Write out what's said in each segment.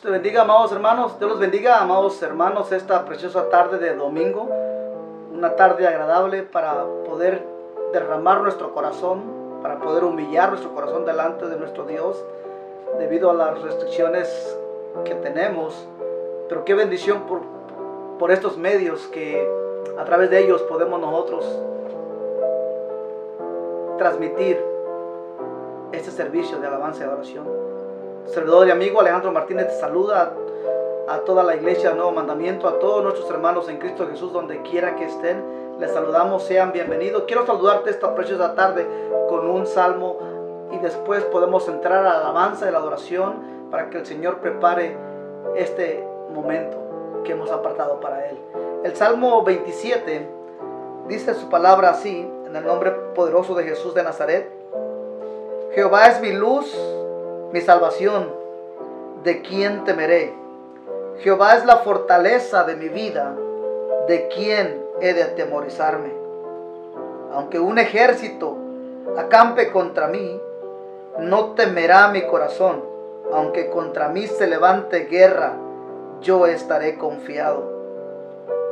te bendiga, amados hermanos. Dios los bendiga, amados hermanos, esta preciosa tarde de domingo. Una tarde agradable para poder derramar nuestro corazón, para poder humillar nuestro corazón delante de nuestro Dios, debido a las restricciones que tenemos. Pero qué bendición por estos medios que a través de ellos podemos nosotros transmitir este servicio de alabanza y adoración. Servidor y amigo Alejandro Martínez te saluda a toda la iglesia del Nuevo Mandamiento, a todos nuestros hermanos en Cristo Jesús, donde quiera que estén. Les saludamos, sean bienvenidos. Quiero saludarte esta preciosa tarde con un salmo y después podemos entrar a la alabanza y la adoración para que el Señor prepare este momento que hemos apartado para Él. El Salmo 27 dice su palabra así, en el nombre poderoso de Jesús de Nazaret: Jehová es mi luz, mi salvación, ¿de quién temeré? Jehová es la fortaleza de mi vida, ¿de quién he de atemorizarme? Aunque un ejército acampe contra mí, no temerá mi corazón. Aunque contra mí se levante guerra, yo estaré confiado.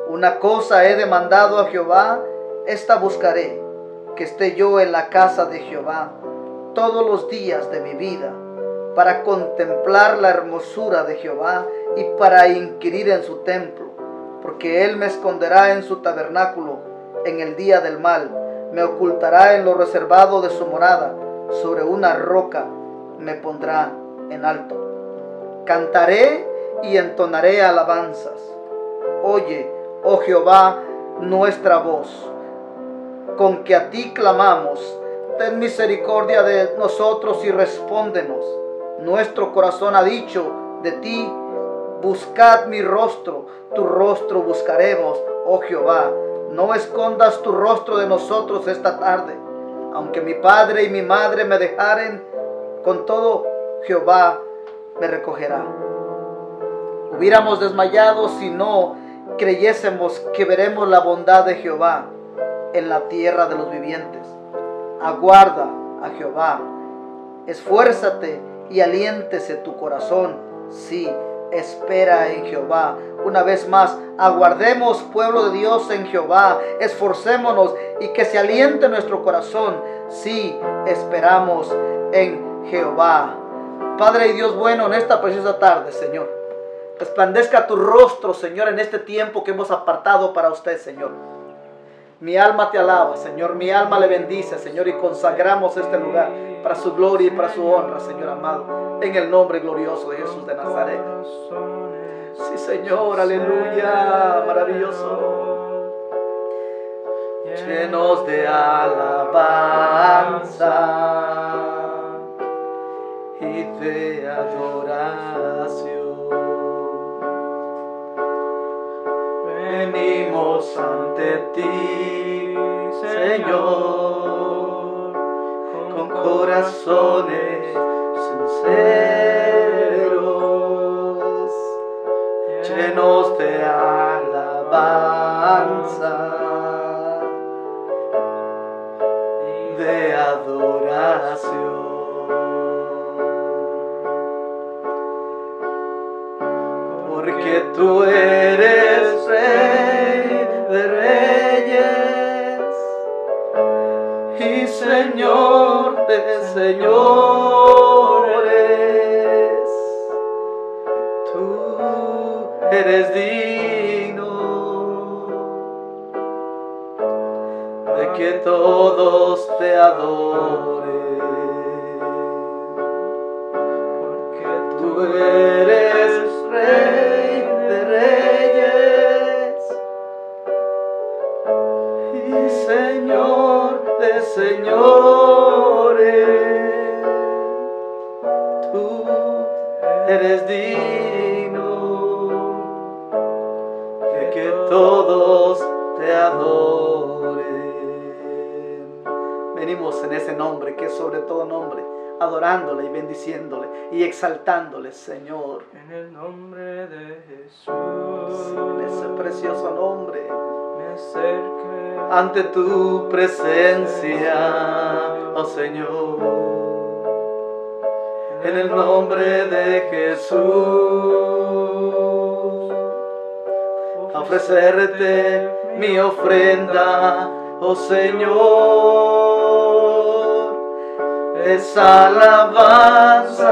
Una cosa he demandado a Jehová, esta buscaré, que esté yo en la casa de Jehová todos los días de mi vida, para contemplar la hermosura de Jehová y para inquirir en su templo, porque Él me esconderá en su tabernáculo en el día del mal, me ocultará en lo reservado de su morada, sobre una roca me pondrá en alto. Cantaré y entonaré alabanzas. Oye, oh Jehová, nuestra voz, con que a ti clamamos. Ten misericordia de nosotros y respóndenos. Nuestro corazón ha dicho de ti: buscad mi rostro, tu rostro buscaremos, oh Jehová. No escondas tu rostro de nosotros esta tarde. Aunque mi padre y mi madre me dejaren, con todo Jehová me recogerá. Hubiéramos desmayado si no creyésemos que veremos la bondad de Jehová en la tierra de los vivientes. Aguarda a Jehová, esfuérzate y aliéntese tu corazón. Sí, espera en Jehová. Una vez más, aguardemos, pueblo de Dios, en Jehová. Esforcémonos y que se aliente nuestro corazón. Sí, esperamos en Jehová. Padre y Dios bueno, en esta preciosa tarde, Señor, resplandezca tu rostro, Señor, en este tiempo que hemos apartado para usted, Señor. Mi alma te alaba, Señor, mi alma le bendice, Señor, y consagramos este lugar para su gloria y para su honra, Señor amado, en el nombre glorioso de Jesús de Nazaret. Sí, Señor, aleluya, maravilloso. Llenos de alabanza y de adoración, venimos ante ti, Señor, con corazones sinceros, llenos de alabanza, de adoración. Porque tú eres Rey de reyes y Señor de señores. Tú eres digno de que todos te adoren, porque tú eres Rey de reyes y Señor de señores. Tú eres digno de que todos te adoren. Venimos en ese nombre que es sobre todo nombre, adorándole y bendiciéndole y exaltándole, Señor. En el nombre de Jesús, Sí, en ese precioso nombre, me acerque ante tu presencia, oh Señor. En en el nombre de Jesús, a ofrecerte mi ofrenda, oh Señor, es alabanza,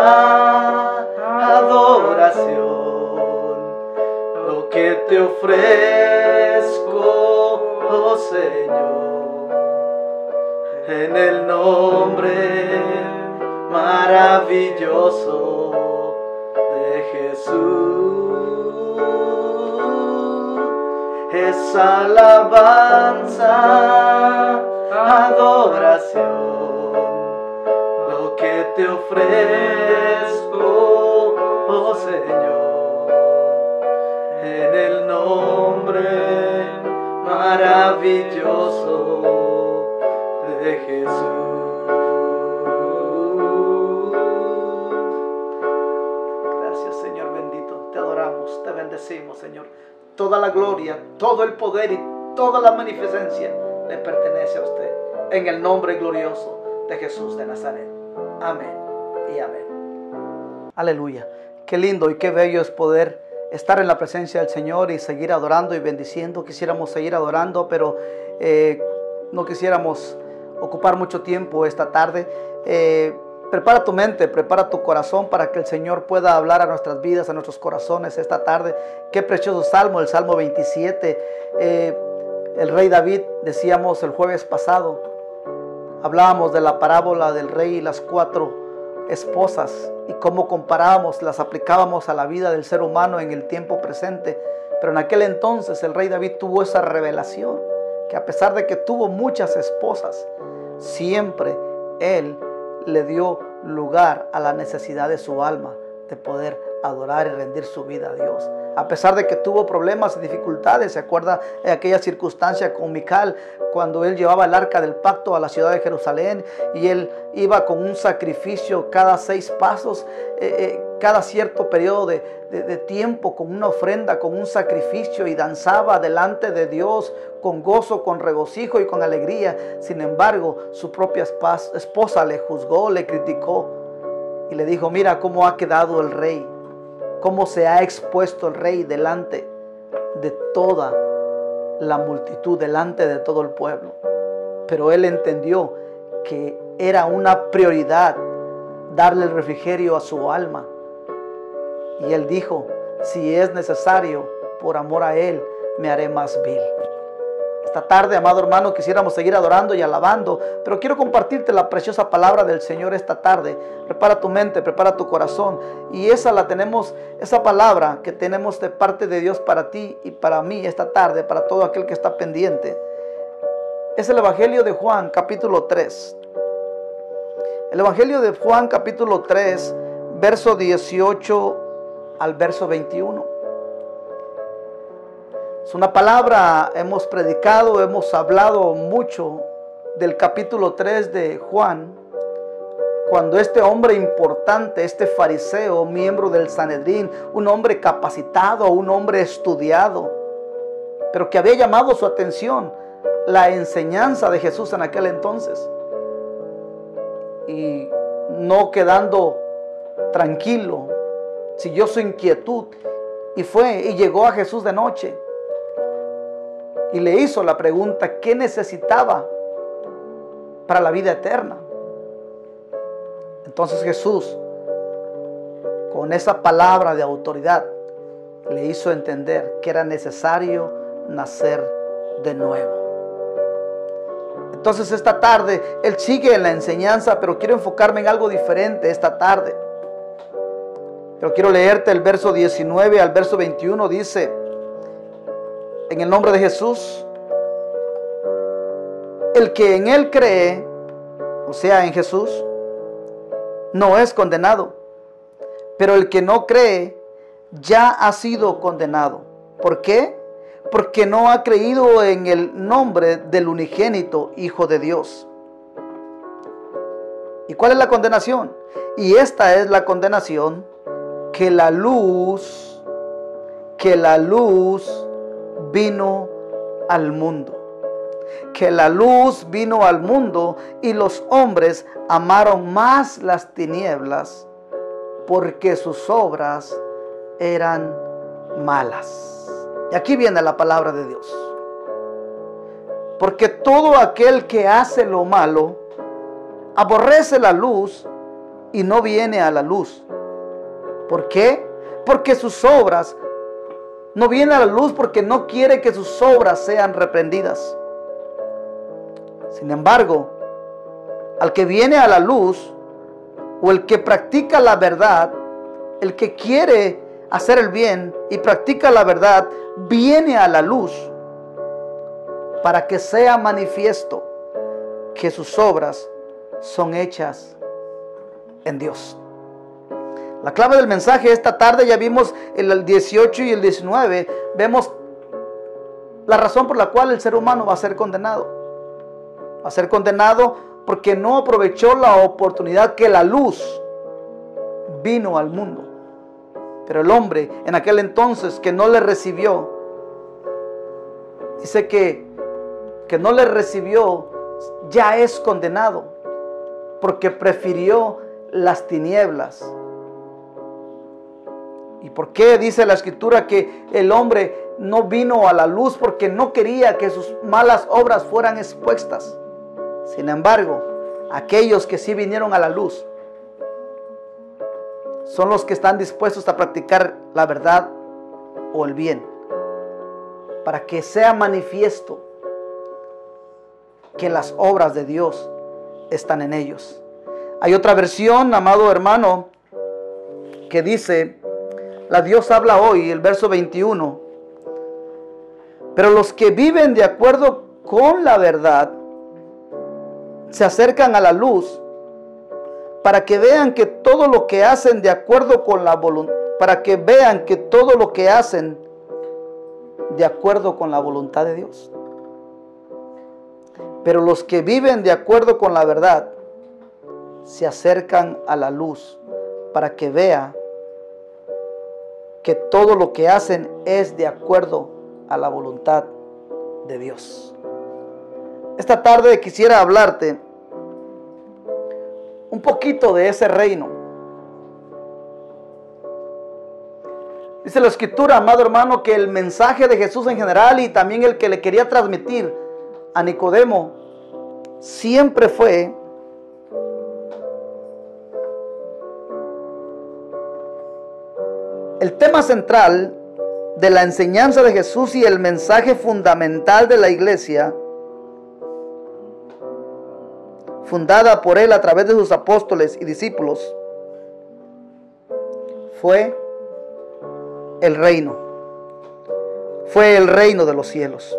adoración, lo que te ofrezco, oh Señor, en el nombre maravilloso de Jesús. Es alabanza, adoración, lo que te ofrezco, oh Señor, en el nombre maravilloso de Jesús. Gracias, Señor bendito. Te adoramos, te bendecimos, Señor. Toda la gloria, todo el poder y toda la magnificencia le pertenece a usted. En el nombre glorioso de Jesús de Nazaret. Amén y amén. Aleluya. Qué lindo y qué bello es poder estar en la presencia del Señor y seguir adorando y bendiciendo. Quisiéramos seguir adorando, pero no quisiéramos ocupar mucho tiempo esta tarde. Prepara tu mente, prepara tu corazón para que el Señor pueda hablar a nuestras vidas, a nuestros corazones esta tarde. Qué precioso salmo, el Salmo 27. El rey David, decíamos el jueves pasado, hablábamos de la parábola del rey y las 4 esposas y cómo comparábamos, las aplicábamos a la vida del ser humano en el tiempo presente. Pero en aquel entonces el rey David tuvo esa revelación, que a pesar de que tuvo muchas esposas, siempre él le dio lugar a la necesidad de su alma de poder adorar y rendir su vida a Dios. A pesar de que tuvo problemas y dificultades, ¿se acuerda de aquella circunstancia con Mical cuando él llevaba el arca del pacto a la ciudad de Jerusalén y él iba con un sacrificio cada 6 pasos, cada cierto periodo de tiempo, con una ofrenda, con un sacrificio, y danzaba delante de Dios con gozo, con regocijo y con alegría? Sin embargo, su propia esposa le juzgó, le criticó y le dijo: mira cómo ha quedado el rey, cómo se ha expuesto el rey delante de toda la multitud, delante de todo el pueblo. Pero él entendió que era una prioridad darle el refrigerio a su alma. Y él dijo: si es necesario, por amor a él, me haré más vil. Esta tarde, amado hermano, quisiéramos seguir adorando y alabando, pero quiero compartirte la preciosa palabra del Señor esta tarde. Prepara tu mente, prepara tu corazón, y esa palabra que tenemos de parte de Dios para ti y para mí esta tarde, para todo aquel que está pendiente, es el Evangelio de Juan, capítulo 3. El Evangelio de Juan, capítulo 3, verso 18 al verso 21. Es una palabra, hemos predicado, hemos hablado mucho del capítulo 3 de Juan, cuando este hombre importante, este fariseo, miembro del Sanedrín, un hombre capacitado, un hombre estudiado, pero que había llamado su atención la enseñanza de Jesús en aquel entonces, y no quedando tranquilo, siguió su inquietud y fue y llegó a Jesús de noche y le hizo la pregunta: ¿qué necesitaba para la vida eterna? Entonces Jesús, con esa palabra de autoridad, le hizo entender que era necesario nacer de nuevo. Entonces esta tarde él sigue en la enseñanza, pero quiero enfocarme en algo diferente esta tarde. Pero quiero leerte el verso 19 al verso 21. Dice: en el nombre de Jesús, el que en él cree, o sea, en Jesús, no es condenado, pero el que no cree ya ha sido condenado. ¿Por qué? Porque no ha creído en el nombre del unigénito Hijo de Dios. ¿Y cuál es la condenación? Y esta es la condenación: que la luz vino al mundo. Que la luz vino al mundo y los hombres amaron más las tinieblas porque sus obras eran malas. Y aquí viene la palabra de Dios. Porque todo aquel que hace lo malo aborrece la luz y no viene a la luz. ¿Por qué? Porque sus obras no vienen a la luz, porque no quiere que sus obras sean reprendidas. Sin embargo, al que viene a la luz, o el que practica la verdad, el que quiere hacer el bien y practica la verdad, viene a la luz para que sea manifiesto que sus obras son hechas en Dios. La clave del mensaje esta tarde, ya vimos el 18 y el 19, vemos la razón por la cual el ser humano va a ser condenado. Va a ser condenado porque no aprovechó la oportunidad que la luz vino al mundo. Pero el hombre en aquel entonces que no le recibió, dice que no le recibió, ya es condenado, porque prefirió las tinieblas. ¿Y por qué dice la Escritura que el hombre no vino a la luz? Porque no quería que sus malas obras fueran expuestas. Sin embargo, aquellos que sí vinieron a la luz son los que están dispuestos a practicar la verdad o el bien, para que sea manifiesto que las obras de Dios están en ellos. Hay otra versión, amado hermano, que dice, la Dios habla hoy, el verso 21. Pero los que viven de acuerdo con la verdad se acercan a la luz para que vean que todo lo que hacen de acuerdo con la voluntad, para que vean que todo lo que hacen de acuerdo con la voluntad de Dios. Pero los que viven de acuerdo con la verdad se acercan a la luz para que vea que todo lo que hacen es de acuerdo a la voluntad de Dios. Esta tarde quisiera hablarte un poquito de ese reino. Dice la Escritura, amado hermano, que el mensaje de Jesús en general y también el que le quería transmitir a Nicodemo siempre fue el tema central de la enseñanza de Jesús y el mensaje fundamental de la iglesia, fundada por él a través de sus apóstoles y discípulos, fue el reino. Fue el reino de los cielos.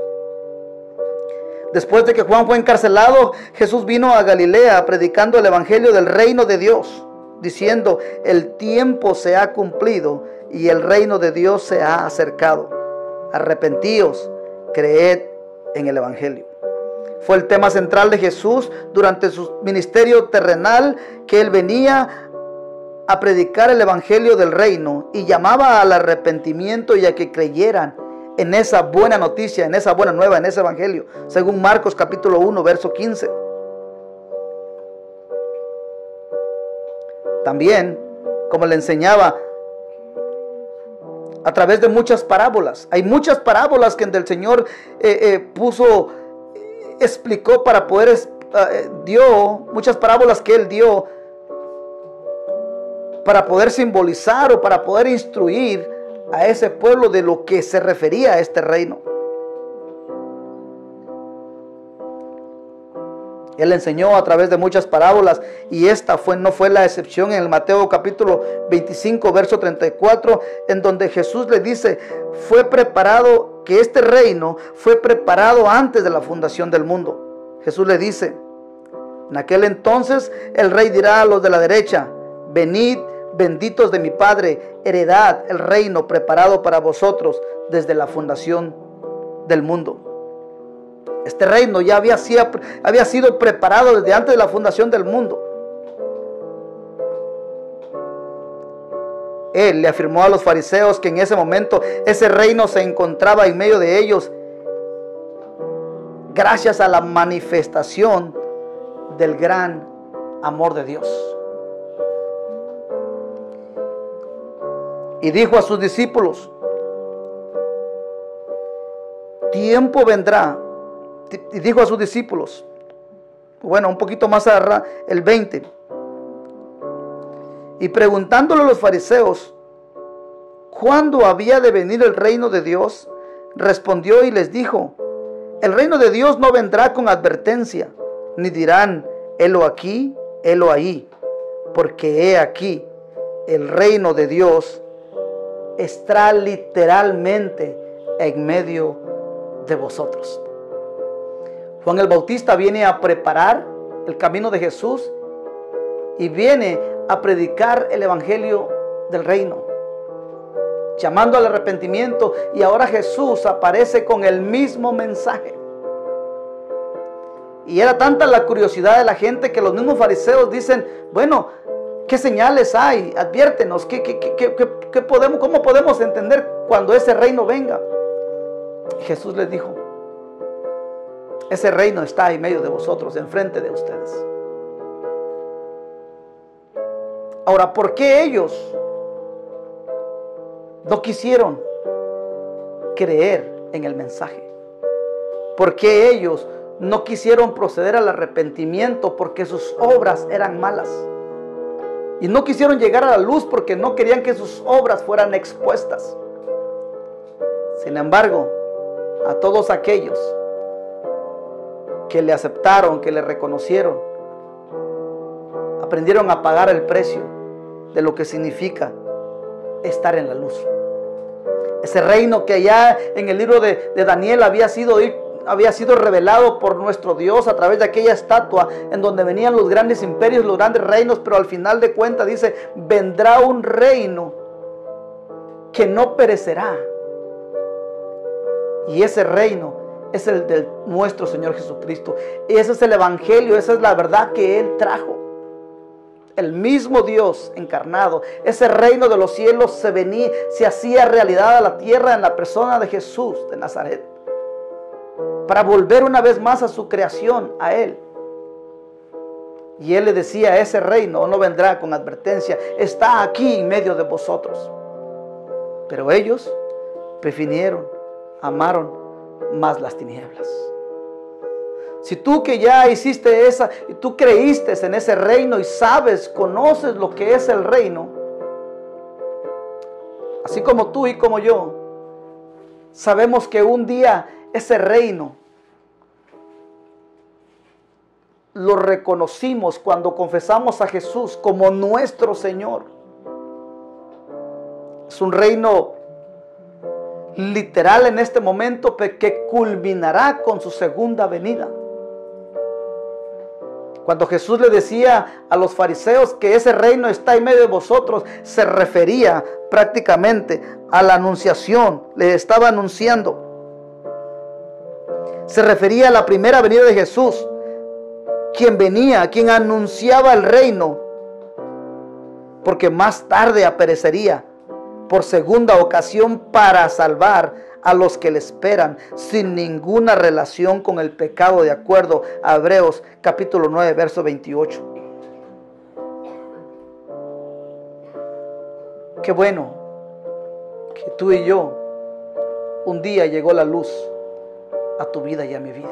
Después de que Juan fue encarcelado, Jesús vino a Galilea predicando el evangelio del reino de Dios, diciendo, el tiempo se ha cumplido y el reino de Dios se ha acercado. Arrepentíos, creed en el evangelio. Fue el tema central de Jesús durante su ministerio terrenal, que él venía a predicar el evangelio del reino y llamaba al arrepentimiento y a que creyeran en esa buena noticia, en esa buena nueva, en ese evangelio, según Marcos capítulo 1, verso 15. También, como le enseñaba, a través de muchas parábolas. Hay muchas parábolas que el Señor explicó para poder, dio muchas parábolas que Él dio para poder simbolizar o para poder instruir a ese pueblo de lo que se refería a este reino. Él enseñó a través de muchas parábolas y esta no fue la excepción en el Mateo capítulo 25, verso 34, en donde Jesús le dice, que este reino fue preparado antes de la fundación del mundo. Jesús le dice, en aquel entonces el rey dirá a los de la derecha, venid, benditos de mi Padre, heredad el reino preparado para vosotros desde la fundación del mundo. Este reino ya había sido preparado desde antes de la fundación del mundo. Él le afirmó a los fariseos que en ese momento ese reino se encontraba en medio de ellos gracias a la manifestación del gran amor de Dios. Y dijo a sus discípulos: tiempo vendrá. Y dijo a sus discípulos, bueno, un poquito más arriba, el 20. Y preguntándole a los fariseos cuándo había de venir el reino de Dios, respondió y les dijo: el reino de Dios no vendrá con advertencia, ni dirán, helo aquí, helo ahí, porque he aquí, el reino de Dios está literalmente en medio de vosotros. Juan el Bautista viene a preparar el camino de Jesús y viene a predicar el evangelio del reino, llamando al arrepentimiento, y ahora Jesús aparece con el mismo mensaje. Y era tanta la curiosidad de la gente que los mismos fariseos dicen: bueno, ¿qué señales hay? Adviértenos, ¿cómo podemos entender cuando ese reino venga? Y Jesús les dijo: ese reino está en medio de vosotros, enfrente de ustedes. Ahora, ¿por qué ellos no quisieron creer en el mensaje? ¿Por qué ellos no quisieron proceder al arrepentimiento? Porque sus obras eran malas. Y no quisieron llegar a la luz porque no querían que sus obras fueran expuestas. Sin embargo, a todos aquellos que le aceptaron, que le reconocieron, aprendieron a pagar el precio de lo que significa estar en la luz. Ese reino que allá en el libro de Daniel había sido revelado por nuestro Dios a través de aquella estatua en donde venían los grandes imperios, los grandes reinos, pero al final de cuentas dice: vendrá un reino que no perecerá. Y ese reino es el de nuestro Señor Jesucristo. Y ese es el evangelio, esa es la verdad que Él trajo. El mismo Dios encarnado, ese reino de los cielos se hacía realidad a la tierra en la persona de Jesús de Nazaret, para volver una vez más a su creación, a Él. Y Él le decía: ese reino no vendrá con advertencia, está aquí en medio de vosotros. Pero ellos prefirieron, amaron más las tinieblas. Si tú que ya hiciste y tú creíste en ese reino y sabes, conoces lo que es el reino, así como tú y como yo, sabemos que un día ese reino lo reconocimos cuando confesamos a Jesús como nuestro Señor. Es un reino literal en este momento, que culminará con su segunda venida. Cuando Jesús le decía a los fariseos que ese reino está en medio de vosotros, se refería prácticamente a la anunciación. Le estaba anunciando. Se refería a la primera venida de Jesús, quien anunciaba el reino, porque más tarde aparecería por segunda ocasión para salvar a los que le esperan, sin ninguna relación con el pecado, de acuerdo a Hebreos capítulo 9, verso 28. Qué bueno que tú y yo, un día llegó la luz a tu vida y a mi vida.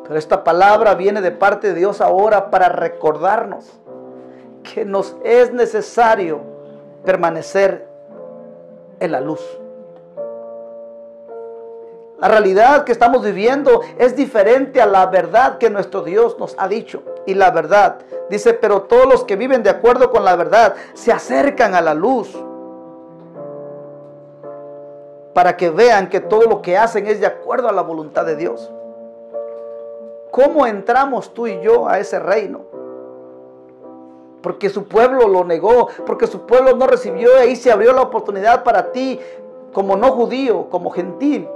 Pero esta palabra viene de parte de Dios ahora para recordarnos que nos es necesario permanecer en la luz. La realidad que estamos viviendo es diferente a la verdad que nuestro Dios nos ha dicho. Y la verdad, dice: pero todos los que viven de acuerdo con la verdad se acercan a la luz, para que vean que todo lo que hacen es de acuerdo a la voluntad de Dios. ¿Cómo entramos tú y yo a ese reino? Porque su pueblo lo negó, porque su pueblo no recibió, y ahí se abrió la oportunidad para ti, como no judío, como gentil.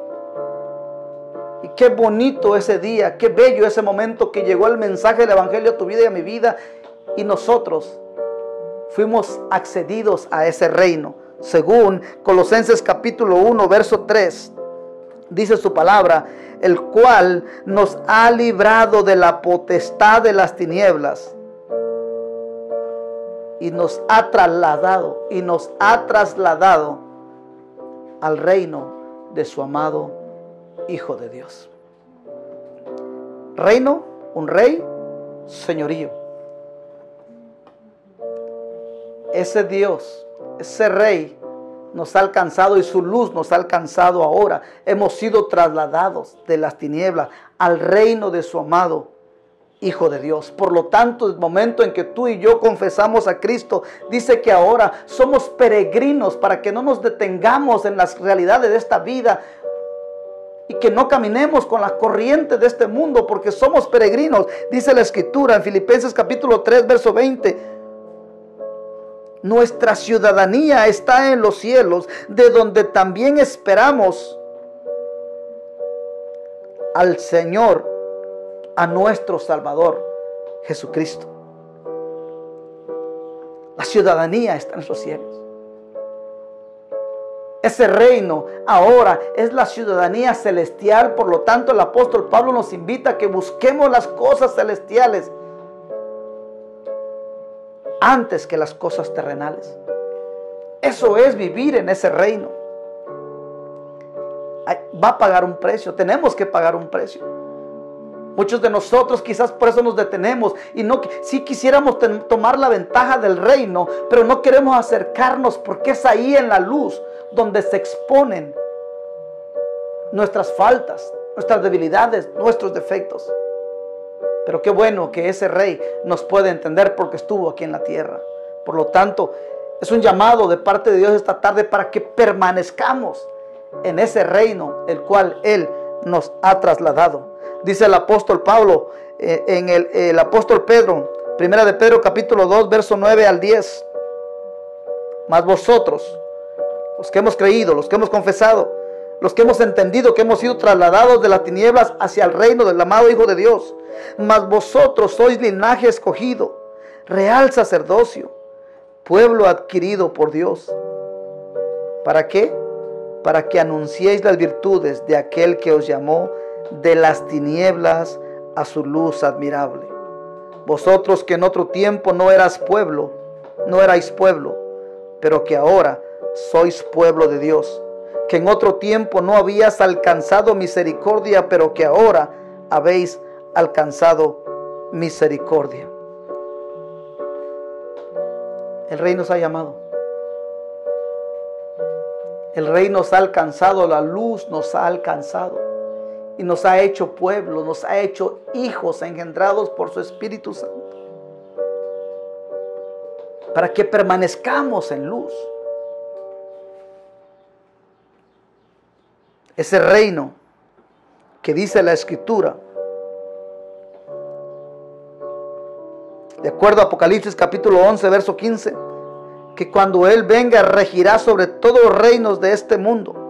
Y qué bonito ese día, qué bello ese momento que llegó el mensaje del evangelio a tu vida y a mi vida, y nosotros fuimos accedidos a ese reino. Según Colosenses capítulo 1, verso 3, dice su palabra: el cual nos ha librado de la potestad de las tinieblas y nos ha trasladado al reino de su amado Hijo de Dios. Reino, un rey, señorío. Ese Dios, ese rey nos ha alcanzado y su luz nos ha alcanzado ahora. Hemos sido trasladados de las tinieblas al reino de su amado Hijo de Dios. Por lo tanto, el momento en que tú y yo confesamos a Cristo, dice que ahora somos peregrinos para que no nos detengamos en las realidades de esta vida y que no caminemos con las corrientes de este mundo, porque somos peregrinos. Dice la Escritura en Filipenses capítulo 3, verso 20. Nuestra ciudadanía está en los cielos, de donde también esperamos al Señor, a nuestro Salvador, Jesucristo. La ciudadanía está en los cielos. Ese reino ahora es la ciudadanía celestial. Por lo tanto, el apóstol Pablo nos invita a que busquemos las cosas celestiales antes que las cosas terrenales. Eso es vivir en ese reino. Va a pagar un precio. Tenemos que pagar un precio. Muchos de nosotros quizás por eso nos detenemos y no, sí quisiéramos tomar la ventaja del reino, pero no queremos acercarnos porque es ahí en la luz donde se exponen nuestras faltas, nuestras debilidades, nuestros defectos. Pero qué bueno que ese rey nos puede entender porque estuvo aquí en la tierra. Por lo tanto, es un llamado de parte de Dios esta tarde para que permanezcamos en ese reino el cual Él nos ha trasladado. Dice el apóstol Pablo, en el apóstol Pedro, primera de Pedro capítulo 2, verso 9 al 10. Mas vosotros, los que hemos creído, los que hemos confesado, los que hemos entendido que hemos sido trasladados de las tinieblas hacia el reino del amado Hijo de Dios, mas vosotros sois linaje escogido, real sacerdocio, pueblo adquirido por Dios. ¿Para qué? Para que anunciéis las virtudes de aquel que os llamó de las tinieblas a su luz admirable. Vosotros que en otro tiempo no erais pueblo, pero que ahora sois pueblo de Dios, que en otro tiempo no habías alcanzado misericordia, pero que ahora habéis alcanzado misericordia. El Rey nos ha llamado. El Rey nos ha alcanzado, la luz nos ha alcanzado y nos ha hecho pueblo, nos ha hecho hijos engendrados por su Espíritu Santo, para que permanezcamos en luz. Ese reino que dice la Escritura, de acuerdo a Apocalipsis capítulo 11, verso 15, que cuando Él venga regirá sobre todos los reinos de este mundo.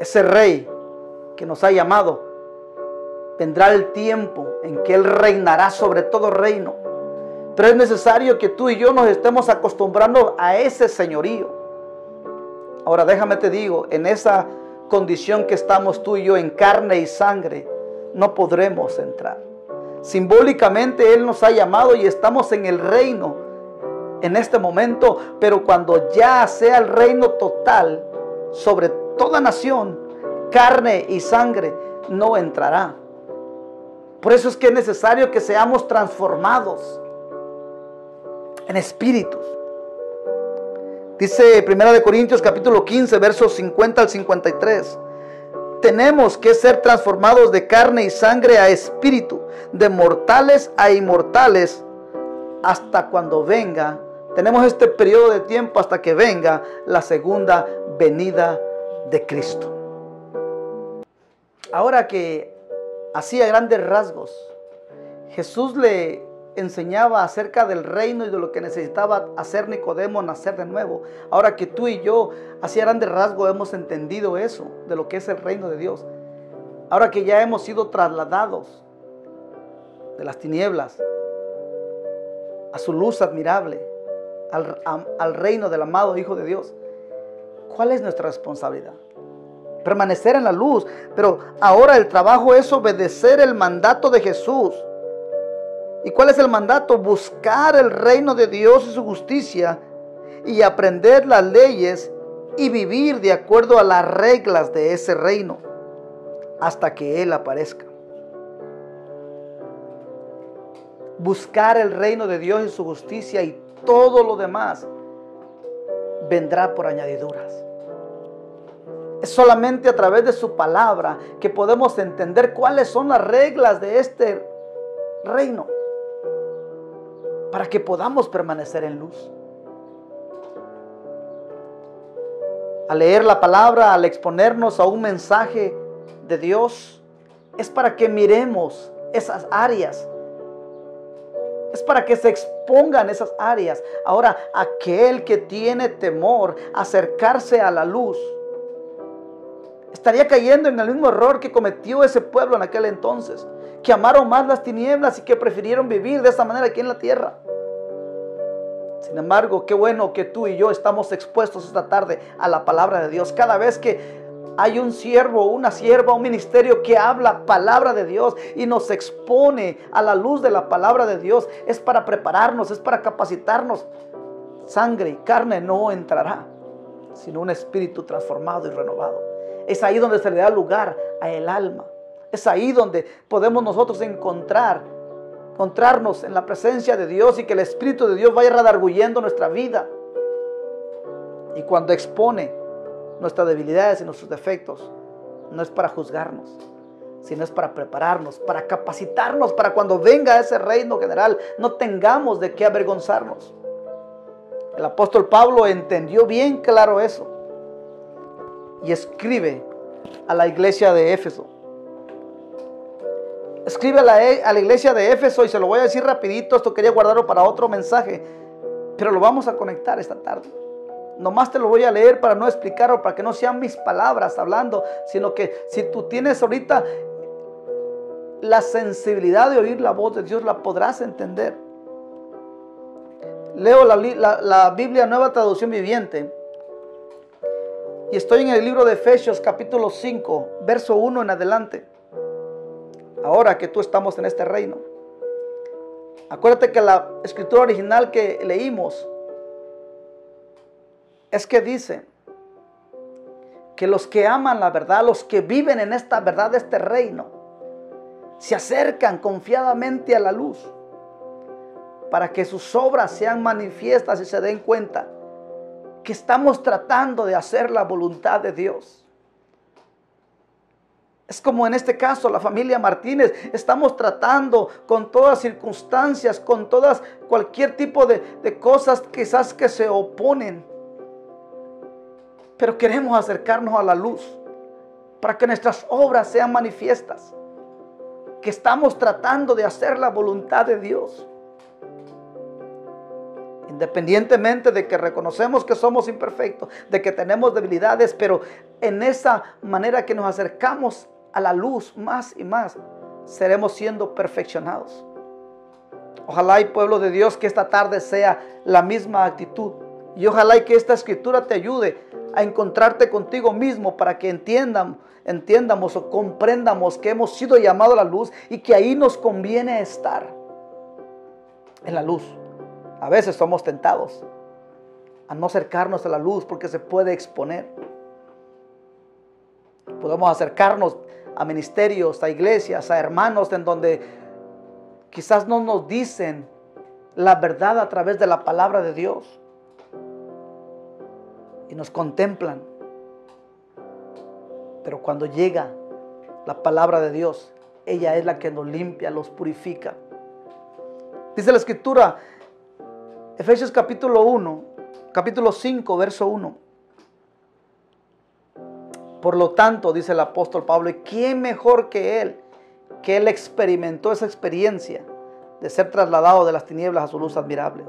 Ese Rey que nos ha llamado, vendrá el tiempo en que Él reinará sobre todo reino. Pero es necesario que tú y yo nos estemos acostumbrando a ese señorío. Ahora déjame te digo, en esa condición que estamos tú y yo en carne y sangre, no podremos entrar. Simbólicamente Él nos ha llamado y estamos en el reino en este momento, pero cuando ya sea el reino total sobre toda nación, carne y sangre no entrará. Por eso es que es necesario que seamos transformados en espíritus. Dice 1 Corintios capítulo 15, versos 50 al 53. Tenemos que ser transformados de carne y sangre a espíritu, de mortales a inmortales, hasta cuando venga. Tenemos este periodo de tiempo hasta que venga la segunda venida de Cristo. Ahora que así a grandes rasgos Jesús le enseñaba acerca del reino y de lo que necesitaba hacer Nicodemo, nacer de nuevo. Ahora que tú y yo, así a grandes rasgos, hemos entendido eso, de lo que es el reino de Dios. Ahora que ya hemos sido trasladados de las tinieblas a su luz admirable, al reino del amado Hijo de Dios, ¿cuál es nuestra responsabilidad? Permanecer en la luz, pero ahora el trabajo es obedecer el mandato de Jesús. ¿Y cuál es el mandato? Buscar el reino de Dios y su justicia y aprender las leyes y vivir de acuerdo a las reglas de ese reino hasta que Él aparezca. Buscar el reino de Dios y su justicia y todo lo demás vendrá por añadiduras. Es solamente a través de su palabra que podemos entender cuáles son las reglas de este reino para que podamos permanecer en luz. Al leer la palabra, al exponernos a un mensaje de Dios, es para que miremos esas áreas. Es para que se expongan esas áreas. Ahora, aquel que tiene temor a acercarse a la luz, estaría cayendo en el mismo error que cometió ese pueblo en aquel entonces, que amaron más las tinieblas y que prefirieron vivir de esa manera aquí en la tierra. Sin embargo, qué bueno que tú y yo estamos expuestos esta tarde a la palabra de Dios. Cada vez que hay un siervo, una sierva, un ministerio que habla palabra de Dios y nos expone a la luz de la palabra de Dios, es para prepararnos, es para capacitarnos. Sangre y carne no entrará, sino un espíritu transformado y renovado. Es ahí donde se le da lugar a el alma. Es ahí donde podemos nosotros encontrarnos en la presencia de Dios y que el Espíritu de Dios vaya redarguyendo nuestra vida. Y cuando expone nuestras debilidades y nuestros defectos, no es para juzgarnos, sino es para prepararnos, para capacitarnos, para cuando venga ese reino general no tengamos de qué avergonzarnos. El apóstol Pablo entendió bien claro eso y escribe a la iglesia de Éfeso. Escribe a la iglesia de Éfeso, y se lo voy a decir rapidito, esto quería guardarlo para otro mensaje, pero lo vamos a conectar esta tarde. Nomás te lo voy a leer para no explicarlo, para que no sean mis palabras hablando, sino que si tú tienes ahorita la sensibilidad de oír la voz de Dios, la podrás entender. Leo la Biblia Nueva Traducción Viviente y estoy en el libro de Efesios capítulo 5, verso 1 en adelante. Ahora que tú estamos en este reino, acuérdate que la escritura original que leímos es que dice que los que aman la verdad, los que viven en esta verdad de este reino, se acercan confiadamente a la luz para que sus obras sean manifiestas y se den cuenta que estamos tratando de hacer la voluntad de Dios. Es como en este caso la familia Martínez, estamos tratando con todas circunstancias, con cualquier tipo de cosas quizás que se oponen. Pero queremos acercarnos a la luz para que nuestras obras sean manifiestas. Que estamos tratando de hacer la voluntad de Dios. Independientemente de que reconocemos que somos imperfectos, de que tenemos debilidades, pero en esa manera que nos acercamos a la luz más y más, seremos siendo perfeccionados. Ojalá, y pueblo de Dios, que esta tarde sea la misma actitud. Y ojalá y que esta escritura te ayude a encontrarte contigo mismo para que entiendamos o comprendamos que hemos sido llamados a la luz y que ahí nos conviene estar en la luz. A veces somos tentados a no acercarnos a la luz porque se puede exponer. Podemos acercarnos a ministerios, a iglesias, a hermanos en donde quizás no nos dicen la verdad a través de la palabra de Dios y nos contemplan. Pero cuando llega la palabra de Dios, ella es la que nos limpia, los purifica. Dice la escritura, Efesios capítulo 5, verso 1. Por lo tanto, dice el apóstol Pablo, ¿y quién mejor que él experimentó esa experiencia de ser trasladado de las tinieblas a su luz admirable?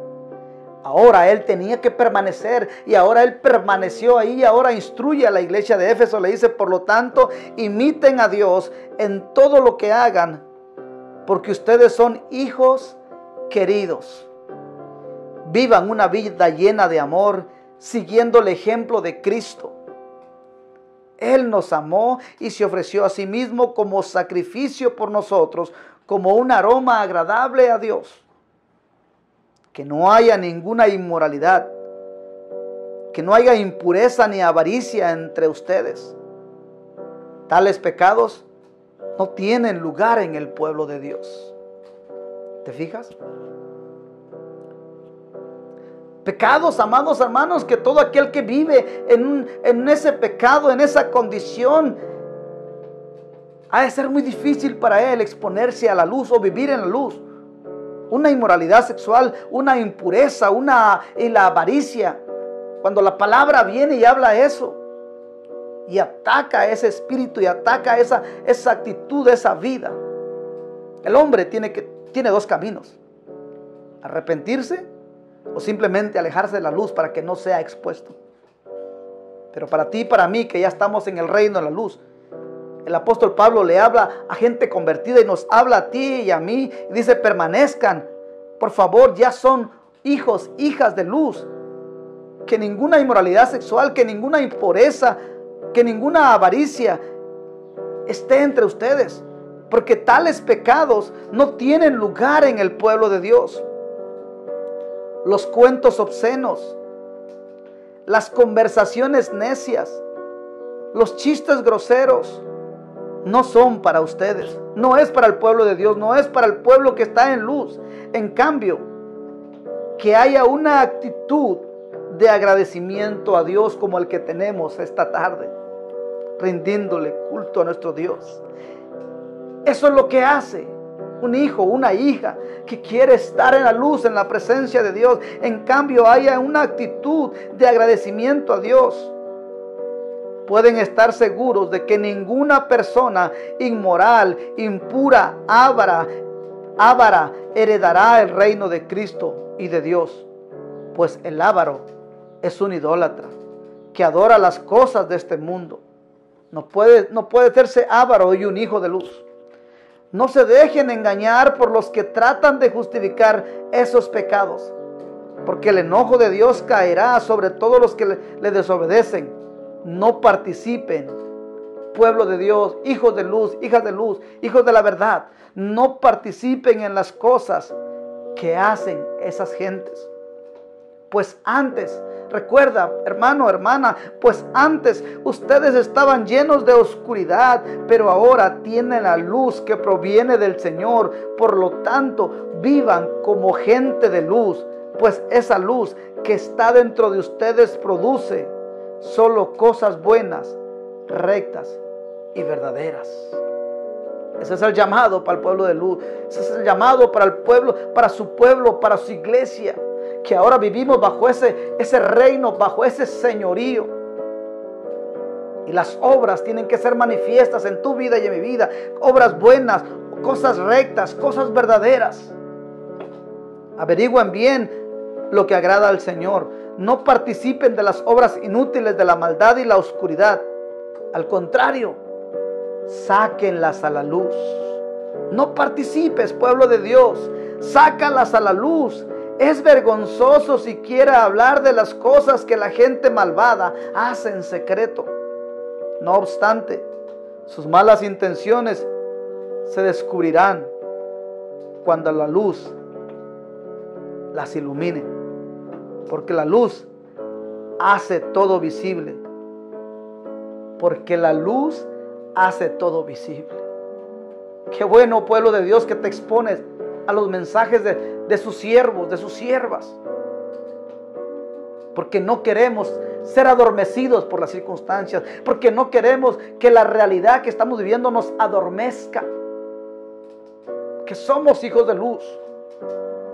Ahora él tenía que permanecer y ahora él permaneció ahí y ahora instruye a la iglesia de Éfeso. Le dice, por lo tanto, imiten a Dios en todo lo que hagan, porque ustedes son hijos queridos. Vivan una vida llena de amor, siguiendo el ejemplo de Cristo. Él nos amó y se ofreció a sí mismo como sacrificio por nosotros, como un aroma agradable a Dios. Que no haya ninguna inmoralidad, que no haya impureza ni avaricia entre ustedes. Tales pecados no tienen lugar en el pueblo de Dios. ¿Te fijas? Pecados, amados hermanos, que todo aquel que vive en ese pecado, en esa condición, ha de ser muy difícil para él exponerse a la luz o vivir en la luz. Una inmoralidad sexual, una impureza, y la avaricia. Cuando la palabra viene y habla eso, y ataca ese espíritu y ataca esa actitud, esa vida. El hombre tiene dos caminos: arrepentirse o simplemente alejarse de la luz para que no sea expuesto. Pero para ti y para mí, que ya estamos en el reino de la luz, el apóstol Pablo le habla a gente convertida y nos habla a ti y a mí y dice: permanezcan, por favor, ya son hijos, hijas de luz. Que ninguna inmoralidad sexual, que ninguna impureza, que ninguna avaricia esté entre ustedes, porque tales pecados no tienen lugar en el pueblo de Dios. Los cuentos obscenos, las conversaciones necias, los chistes groseros no son para ustedes. No es para el pueblo de Dios, no es para el pueblo que está en luz. En cambio, que haya una actitud de agradecimiento a Dios como el que tenemos esta tarde, rindiéndole culto a nuestro Dios. Eso es lo que hace un hijo, una hija que quiere estar en la luz, en la presencia de Dios. En cambio, haya una actitud de agradecimiento a Dios. Pueden estar seguros de que ninguna persona inmoral, impura, avara, heredará el reino de Cristo y de Dios. Pues el avaro es un idólatra que adora las cosas de este mundo. No puede hacerse avaro y un hijo de luz. No se dejen engañar por los que tratan de justificar esos pecados, porque el enojo de Dios caerá sobre todos los que le desobedecen. No participen, pueblo de Dios, hijos de luz, hijas de luz, hijos de la verdad. No participen en las cosas que hacen esas gentes. Pues antes, recuerda, hermano, hermana, pues antes ustedes estaban llenos de oscuridad, pero ahora tienen la luz que proviene del Señor. Por lo tanto, vivan como gente de luz, pues esa luz que está dentro de ustedes produce solo cosas buenas, rectas y verdaderas. Ese es el llamado para el pueblo de luz. Ese es el llamado para el pueblo, para su iglesia, que ahora vivimos bajo ese reino, bajo ese señorío. Y las obras tienen que ser manifiestas en tu vida y en mi vida. Obras buenas, cosas rectas, cosas verdaderas. Averigüen bien lo que agrada al Señor. No participen de las obras inútiles de la maldad y la oscuridad. Al contrario, sáquenlas a la luz. No participes, pueblo de Dios. Sácalas a la luz. Es vergonzoso siquiera hablar de las cosas que la gente malvada hace en secreto. No obstante, sus malas intenciones se descubrirán cuando la luz las ilumine, porque la luz hace todo visible. Porque la luz hace todo visible. Qué bueno, pueblo de Dios, que te expones a los mensajes de sus siervos, de sus siervas. Porque no queremos ser adormecidos por las circunstancias. Porque no queremos que la realidad que estamos viviendo nos adormezca. Que somos hijos de luz.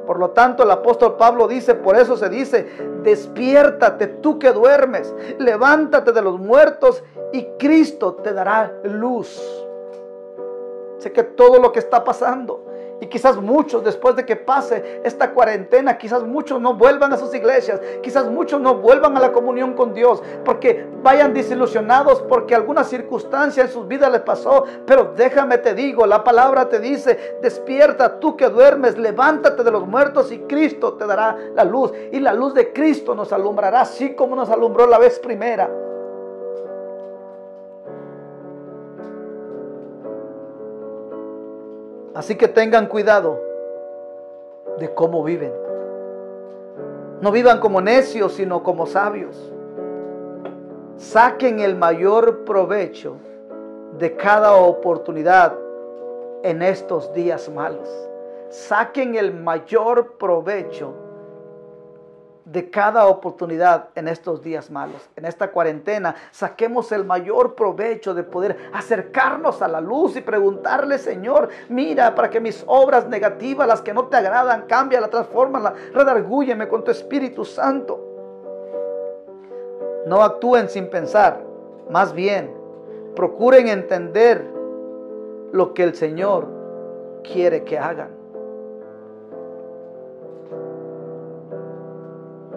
Por lo tanto, el apóstol Pablo dice, por eso se dice: despiértate tú que duermes, levántate de los muertos y Cristo te dará luz. Sé que todo lo que está pasando, y quizás muchos, después de que pase esta cuarentena, quizás muchos no vuelvan a sus iglesias, quizás muchos no vuelvan a la comunión con Dios, porque vayan desilusionados, porque alguna circunstancia en sus vidas les pasó. Pero déjame te digo, la palabra te dice: despierta tú que duermes, levántate de los muertos y Cristo te dará la luz. Y la luz de Cristo nos alumbrará, así como nos alumbró la vez primera. Así que tengan cuidado de cómo viven. No vivan como necios, sino como sabios. Saquen el mayor provecho de cada oportunidad en estos días malos. Saquen el mayor provecho de cada oportunidad en estos días malos. En esta cuarentena, saquemos el mayor provecho de poder acercarnos a la luz y preguntarle: Señor, mira, para que mis obras negativas, las que no te agradan, cámbiala, transfórmala, redargúyeme con tu Espíritu Santo. No actúen sin pensar, más bien, procuren entender lo que el Señor quiere que hagan.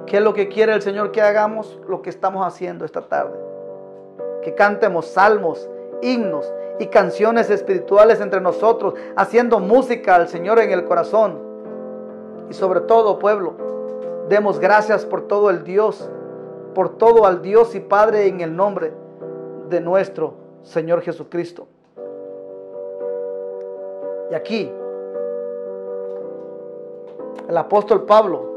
¿Qué es lo que quiere el Señor que hagamos? Lo que estamos haciendo esta tarde. Que cantemos salmos, himnos y canciones espirituales entre nosotros, haciendo música al Señor en el corazón. Y sobre todo, pueblo, demos gracias por todo al Dios y Padre, en el nombre de nuestro Señor Jesucristo. Y aquí, el apóstol Pablo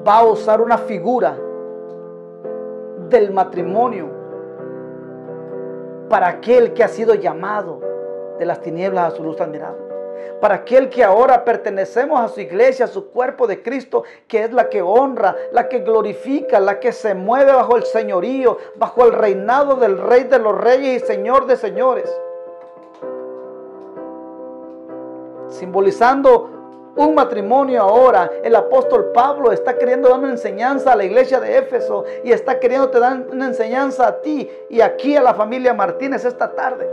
va a usar una figura del matrimonio para aquel que ha sido llamado de las tinieblas a su luz admirable, para aquel que ahora pertenecemos a su iglesia, a su cuerpo de Cristo, que es la que honra, la que glorifica, la que se mueve bajo el señorío, bajo el reinado del Rey de los Reyes y Señor de Señores, simbolizando un matrimonio. Ahora el apóstol Pablo está queriendo dar una enseñanza a la iglesia de Éfeso y está queriendo dar una enseñanza a ti y aquí a la familia Martínez esta tarde.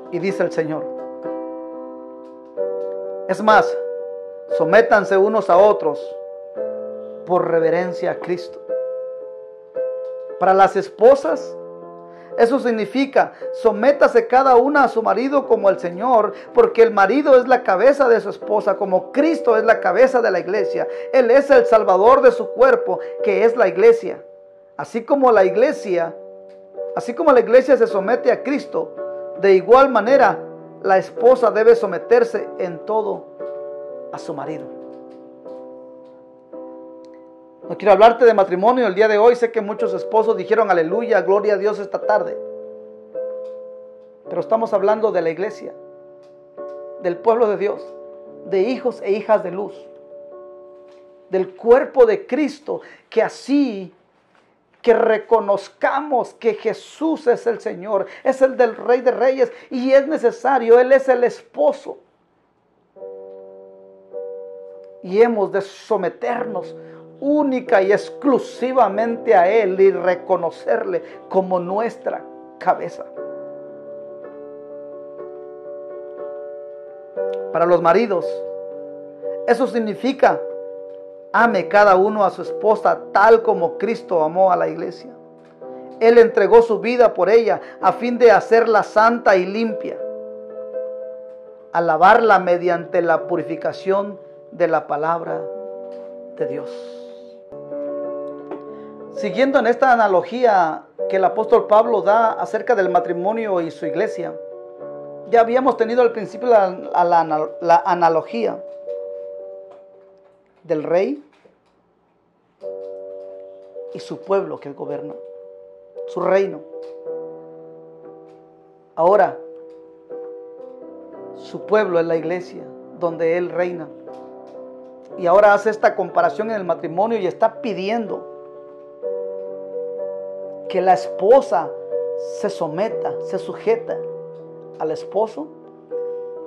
Y dice el Señor: es más, sométanse unos a otros por reverencia a Cristo. Para las esposas, eso significa: sométase cada una a su marido como el Señor, porque el marido es la cabeza de su esposa, como Cristo es la cabeza de la iglesia. Él es el salvador de su cuerpo, que es la iglesia. Así como la iglesia se somete a Cristo, de igual manera la esposa debe someterse en todo a su marido. No quiero hablarte de matrimonio el día de hoy. Sé que muchos esposos dijeron aleluya, gloria a Dios esta tarde. Pero estamos hablando de la iglesia, del pueblo de Dios, de hijos e hijas de luz, del cuerpo de Cristo, que reconozcamos que Jesús es el Señor, es el del Rey de Reyes y es necesario, Él es el esposo. Y hemos de someternos única y exclusivamente a Él y reconocerle como nuestra cabeza. Para los maridos, eso significa: ame cada uno a su esposa tal como Cristo amó a la iglesia. Él entregó su vida por ella a fin de hacerla santa y limpia, a lavarla mediante la purificación de la palabra de Dios. Siguiendo en esta analogía que el apóstol Pablo da acerca del matrimonio y su iglesia, ya habíamos tenido al principio la analogía del rey y su pueblo que él gobierna, su reino. Ahora, su pueblo es la iglesia donde él reina. Y ahora hace esta comparación en el matrimonio y está pidiendo que la esposa se someta, se sujeta al esposo.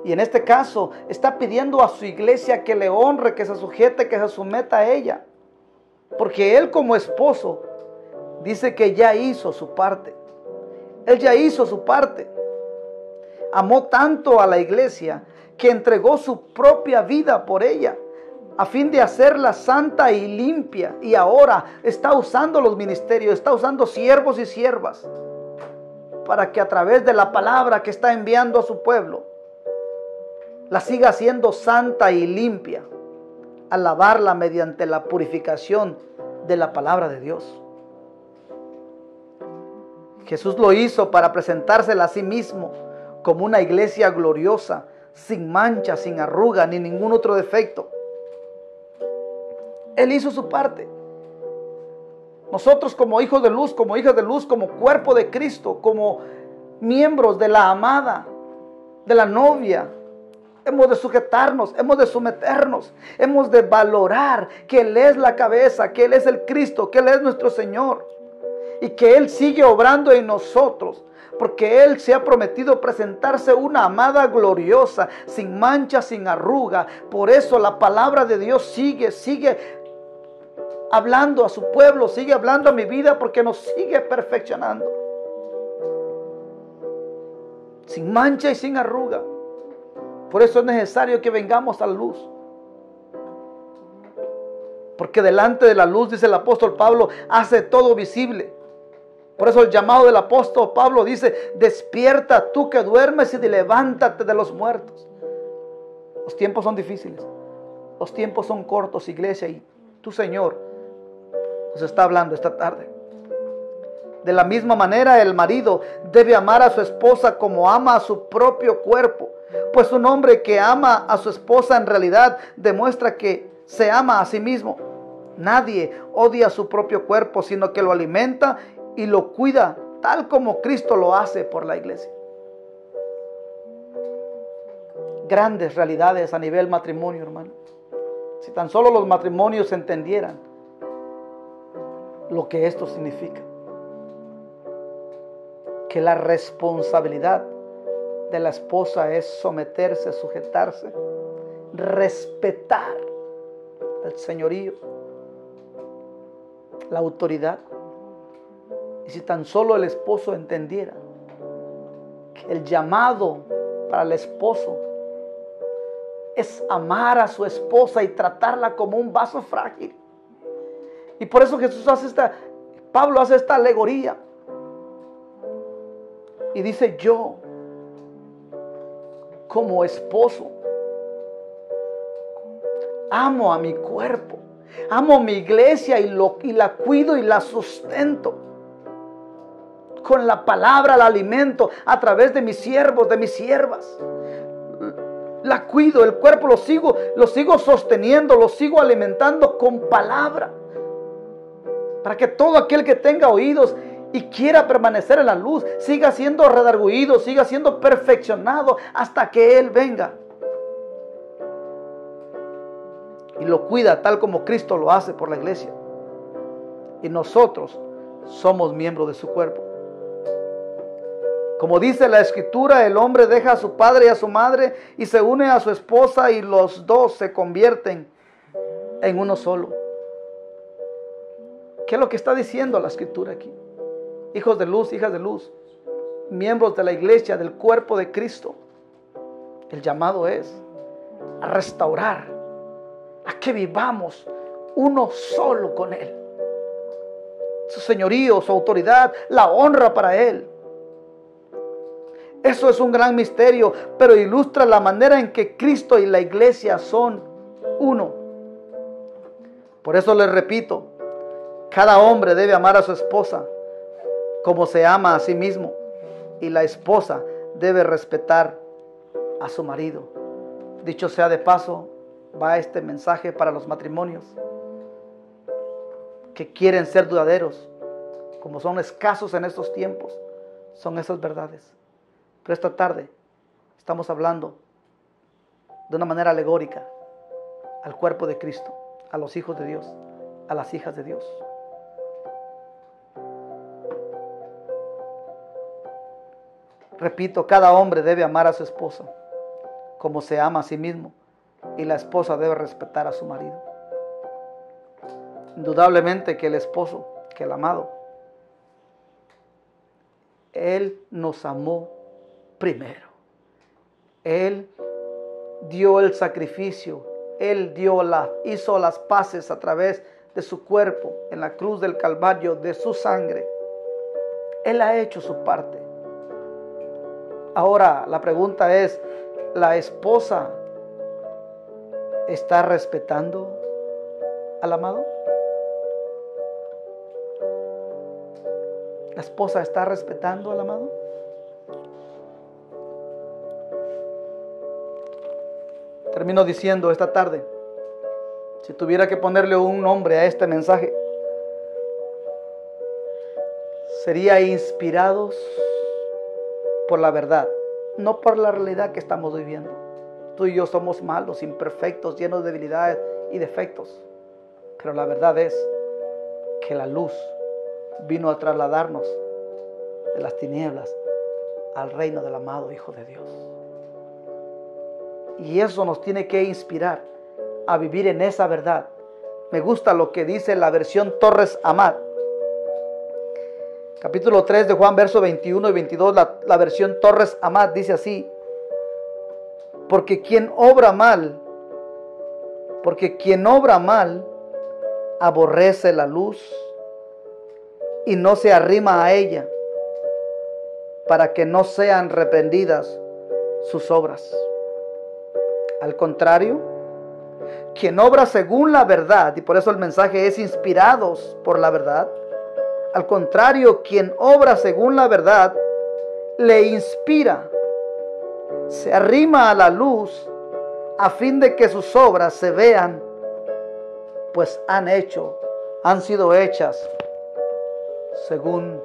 Y en este caso está pidiendo a su iglesia que le honre, que se sujete, que se someta a ella. Porque él como esposo dice que ya hizo su parte. Él ya hizo su parte. Amó tanto a la iglesia que entregó su propia vida por ella, a fin de hacerla santa y limpia. Y ahora está usando los ministerios, está usando siervos y siervas para que a través de la palabra que está enviando a su pueblo, la siga haciendo santa y limpia, al lavarla mediante la purificación de la palabra de Dios. Jesús lo hizo para presentársela a sí mismo como una iglesia gloriosa, sin mancha, sin arruga, ni ningún otro defecto. Él hizo su parte. Nosotros como hijos de luz, como hijas de luz, como cuerpo de Cristo, como miembros de la amada, de la novia, hemos de sujetarnos, hemos de someternos, hemos de valorar que Él es la cabeza, que Él es el Cristo, que Él es nuestro Señor y que Él sigue obrando en nosotros, porque Él se ha prometido presentarse una amada gloriosa, sin mancha, sin arruga. Por eso la palabra de Dios sigue hablando a su pueblo, sigue hablando a mi vida, porque nos sigue perfeccionando. Sin mancha y sin arruga. Por eso es necesario que vengamos a la luz. Porque delante de la luz, dice el apóstol Pablo, hace todo visible. Por eso el llamado del apóstol Pablo dice: despierta tú que duermes y levántate de los muertos. Los tiempos son difíciles. Los tiempos son cortos, iglesia, y tu Señor nos está hablando esta tarde. De la misma manera, el marido debe amar a su esposa como ama a su propio cuerpo. Pues un hombre que ama a su esposa en realidad demuestra que se ama a sí mismo. Nadie odia su propio cuerpo, sino que lo alimenta y lo cuida, tal como Cristo lo hace por la iglesia. Grandes realidades a nivel matrimonio, hermano. Si tan solo los matrimonios entendieran lo que esto significa. Que la responsabilidad de la esposa es someterse, sujetarse, respetar el señorío, la autoridad. Y si tan solo el esposo entendiera que el llamado para el esposo es amar a su esposa y tratarla como un vaso frágil. Y por eso Pablo hace esta alegoría. Y dice: yo, como esposo, amo a mi cuerpo, amo a mi iglesia y la cuido y la sustento. Con la palabra la alimento a través de mis siervos, de mis siervas. La cuido, el cuerpo lo sigo sosteniendo, lo sigo alimentando con palabra. Para que todo aquel que tenga oídos y quiera permanecer en la luz, siga siendo redarguido, siga siendo perfeccionado hasta que Él venga. Y lo cuida tal como Cristo lo hace por la iglesia. Y nosotros somos miembros de su cuerpo. Como dice la Escritura, el hombre deja a su padre y a su madre y se une a su esposa, y los dos se convierten en uno solo. ¿Qué es lo que está diciendo la Escritura aquí? Hijos de luz, hijas de luz, miembros de la iglesia, del cuerpo de Cristo. El llamado es a restaurar, a que vivamos uno solo con Él. Su señorío, su autoridad, la honra para Él. Eso es un gran misterio, pero ilustra la manera en que Cristo y la iglesia son uno. Por eso les repito, cada hombre debe amar a su esposa como se ama a sí mismo, y la esposa debe respetar a su marido. Dicho sea de paso, va este mensaje para los matrimonios que quieren ser duraderos, como son escasos en estos tiempos. Son esas verdades. Pero esta tarde estamos hablando de una manera alegórica al cuerpo de Cristo, a los hijos de Dios, a las hijas de Dios. Repito, cada hombre debe amar a su esposa como se ama a sí mismo, y la esposa debe respetar a su marido. Indudablemente que el esposo, que el amado, Él nos amó primero. Él dio el sacrificio, Él hizo las paces a través de su cuerpo en la cruz del Calvario, de su sangre. Él ha hecho su parte. Ahora la pregunta es, ¿la esposa está respetando al amado? ¿La esposa está respetando al amado? Termino diciendo esta tarde, si tuviera que ponerle un nombre a este mensaje, sería inspirados por la verdad, no por la realidad que estamos viviendo. Tú y yo somos malos, imperfectos, llenos de debilidades y defectos. Pero la verdad es que la luz vino a trasladarnos de las tinieblas al reino del amado Hijo de Dios. Y eso nos tiene que inspirar a vivir en esa verdad. Me gusta lo que dice la versión Torres Amat. Capítulo 3 de Juan, versos 21 y 22, la versión Torres Amat dice así: porque quien obra mal aborrece la luz y no se arrima a ella, para que no sean reprendidas sus obras. Al contrario, quien obra según la verdad, y por eso el mensaje es inspirados por la verdad. Al contrario, quien obra según la verdad, le inspira, se arrima a la luz, a fin de que sus obras se vean, pues han sido hechas según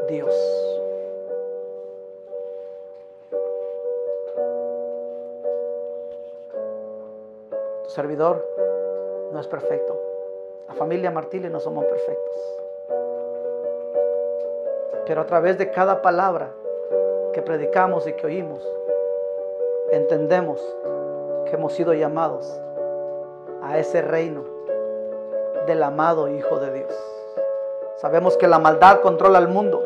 Dios. Tu servidor no es perfecto. La familia Martínez no somos perfectos. Pero a través de cada palabra que predicamos y que oímos, entendemos que hemos sido llamados a ese reino del amado Hijo de Dios. Sabemos que la maldad controla el mundo,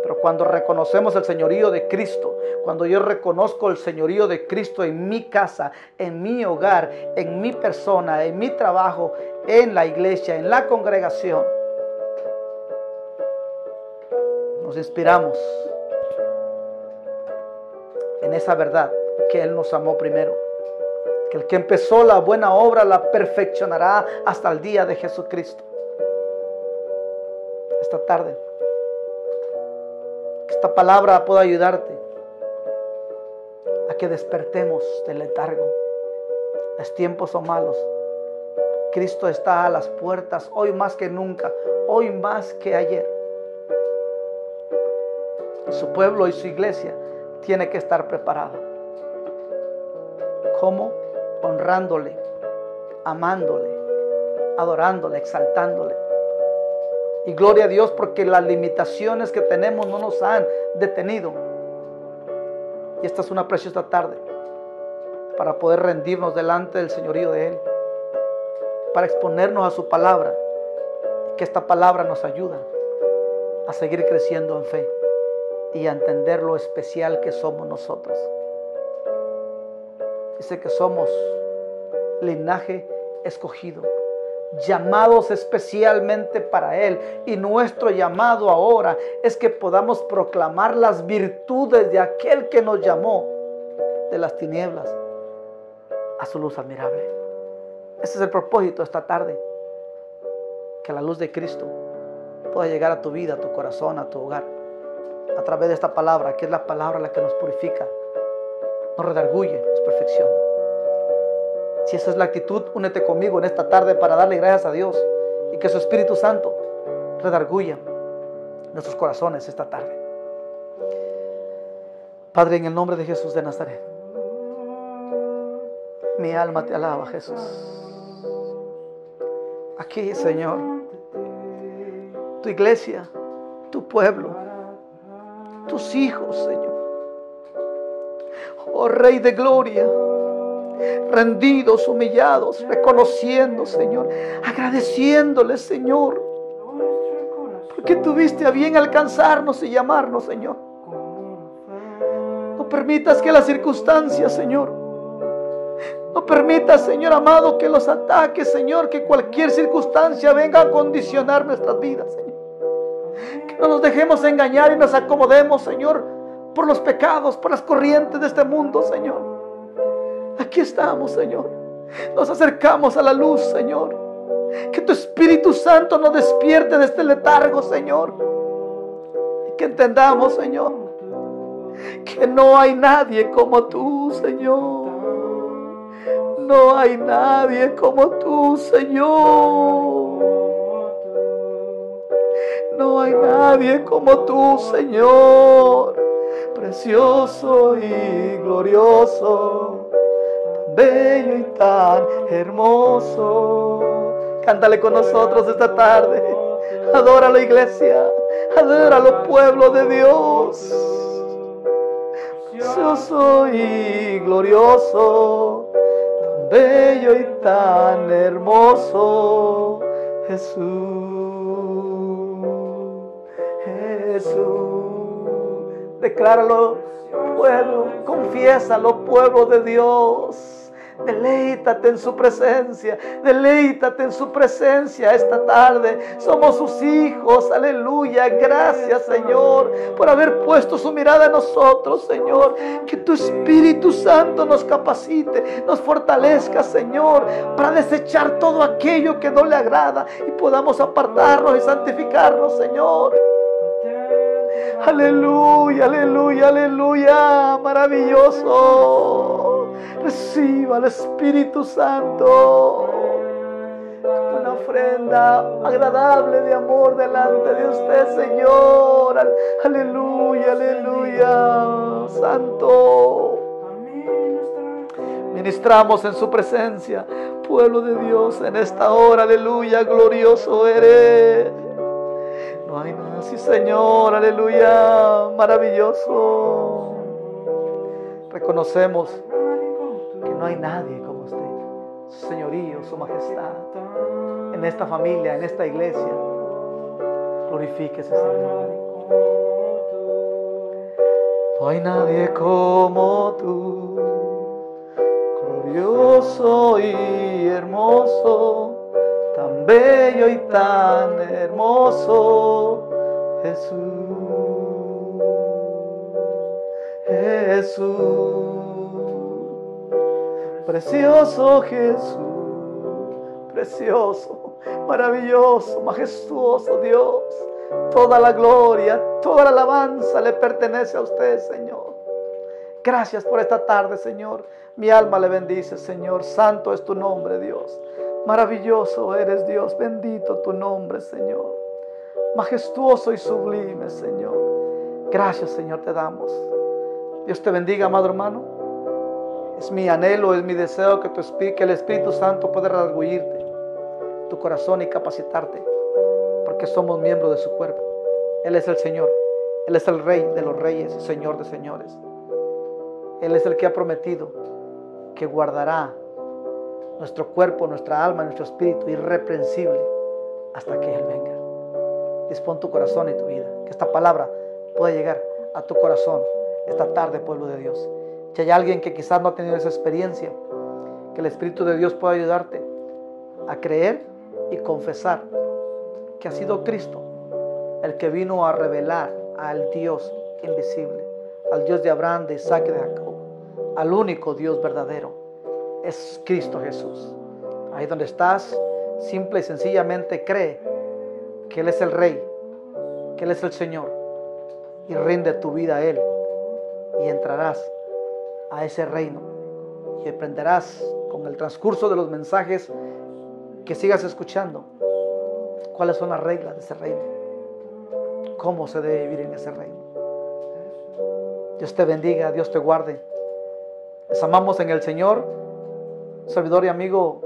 pero cuando reconocemos el señorío de Cristo, cuando yo reconozco el señorío de Cristo en mi casa, en mi hogar, en mi persona, en mi trabajo, en la iglesia, en la congregación, nos inspiramos en esa verdad, que Él nos amó primero, que el que empezó la buena obra la perfeccionará hasta el día de Jesucristo. Esta tarde, que esta palabra pueda ayudarte a que despertemos del letargo. Los tiempos son malos. Cristo está a las puertas hoy más que nunca, hoy más que ayer. Su pueblo y su iglesia tiene que estar preparada. ¿Cómo? Honrándole, amándole, adorándole, exaltándole. Y gloria a Dios, porque las limitaciones que tenemos no nos han detenido. Y esta es una preciosa tarde para poder rendirnos delante del señorío de Él, para exponernos a su palabra, que esta palabra nos ayuda a seguir creciendo en fe y a entender lo especial que somos nosotros. Dice que somos linaje escogido, llamados especialmente para Él, y nuestro llamado ahora es que podamos proclamar las virtudes de aquel que nos llamó de las tinieblas a su luz admirable. Ese es el propósito esta tarde, que la luz de Cristo pueda llegar a tu vida, a tu corazón, a tu hogar, a través de esta palabra, que es la palabra la que nos purifica, nos redarguye, nos perfecciona. Si esa es la actitud, únete conmigo en esta tarde para darle gracias a Dios y que su Espíritu Santo redarguya nuestros corazones esta tarde. Padre, en el nombre de Jesús de Nazaret, mi alma te alaba, Jesús. Aquí, Señor, tu iglesia, tu pueblo, tus hijos, Señor. Oh Rey de gloria, rendidos, humillados, reconociendo, Señor, agradeciéndole, Señor, porque tuviste a bien alcanzarnos y llamarnos, Señor. No permitas que las circunstancias, Señor, no permitas, Señor amado, que los ataques, Señor, que cualquier circunstancia venga a condicionar nuestras vidas, Señor. Que no nos dejemos engañar y nos acomodemos, Señor, por los pecados, por las corrientes de este mundo, Señor. Aquí estamos, Señor. Nos acercamos a la luz, Señor. Que tu Espíritu Santo nos despierte de este letargo, Señor. Y que entendamos, Señor, que no hay nadie como tú, Señor. No hay nadie como tú, Señor. No hay nadie como tú, Señor. Precioso y glorioso, tan bello y tan hermoso. Cántale con nosotros esta tarde. Adóralo, iglesia. Adóralo, pueblo de Dios. Precioso y glorioso, tan bello y tan hermoso, Jesús. Jesús. Decláralo, pueblo, confiésalo, pueblo de Dios. Deleítate en su presencia, deleítate en su presencia esta tarde. Somos sus hijos, aleluya. Gracias, Señor, por haber puesto su mirada en nosotros, Señor. Que tu Espíritu Santo nos capacite, nos fortalezca, Señor, para desechar todo aquello que no le agrada y podamos apartarnos y santificarnos, Señor. Aleluya, aleluya, aleluya. Maravilloso. Reciba el Espíritu Santo. Una ofrenda agradable de amor delante de usted, Señor. Aleluya, aleluya. Santo. Ministramos en su presencia, pueblo de Dios, en esta hora. Aleluya, glorioso eres. No hay nada así, Señor, aleluya, maravilloso. Reconocemos que no hay nadie como usted, su señorío, su majestad, en esta familia, en esta iglesia. Glorifíquese, Señor. No hay nadie como tú, glorioso y hermoso, tan bello y tan hermoso, Jesús, Jesús, precioso Jesús, precioso, maravilloso, majestuoso Dios. Toda la gloria, toda la alabanza le pertenece a usted, Señor. Gracias por esta tarde, Señor. Mi alma le bendice, Señor. Santo es tu nombre, Dios. Maravilloso eres, Dios, bendito tu nombre, Señor. Majestuoso y sublime, Señor. Gracias, Señor, te damos. Dios te bendiga, amado hermano. Es mi anhelo, es mi deseo que el Espíritu Santo pueda redarguirte tu corazón y capacitarte, porque somos miembros de su cuerpo. Él es el Señor. Él es el Rey de los reyes y Señor de señores. Él es el que ha prometido que guardará nuestro cuerpo, nuestra alma, nuestro espíritu irreprensible hasta que Él venga. Dispón tu corazón y tu vida, que esta palabra pueda llegar a tu corazón esta tarde, pueblo de Dios. Si hay alguien que quizás no ha tenido esa experiencia, que el Espíritu de Dios pueda ayudarte a creer y confesar que ha sido Cristo el que vino a revelar al Dios invisible, al Dios de Abraham, de Isaac y de Jacob, al único Dios verdadero. Es Cristo Jesús. Ahí donde estás, simple y sencillamente cree que Él es el Rey, que Él es el Señor, y rinde tu vida a Él, y entrarás a ese reino y aprenderás con el transcurso de los mensajes que sigas escuchando cuáles son las reglas de ese reino, cómo se debe vivir en ese reino. Dios te bendiga, Dios te guarde. Les amamos en el Señor. Servidor y amigo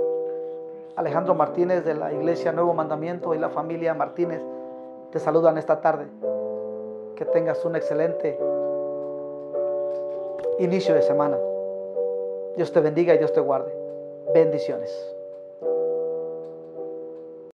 Alejandro Martínez de la Iglesia Nuevo Mandamiento y la familia Martínez te saludan esta tarde. Que tengas un excelente inicio de semana. Dios te bendiga y Dios te guarde. Bendiciones.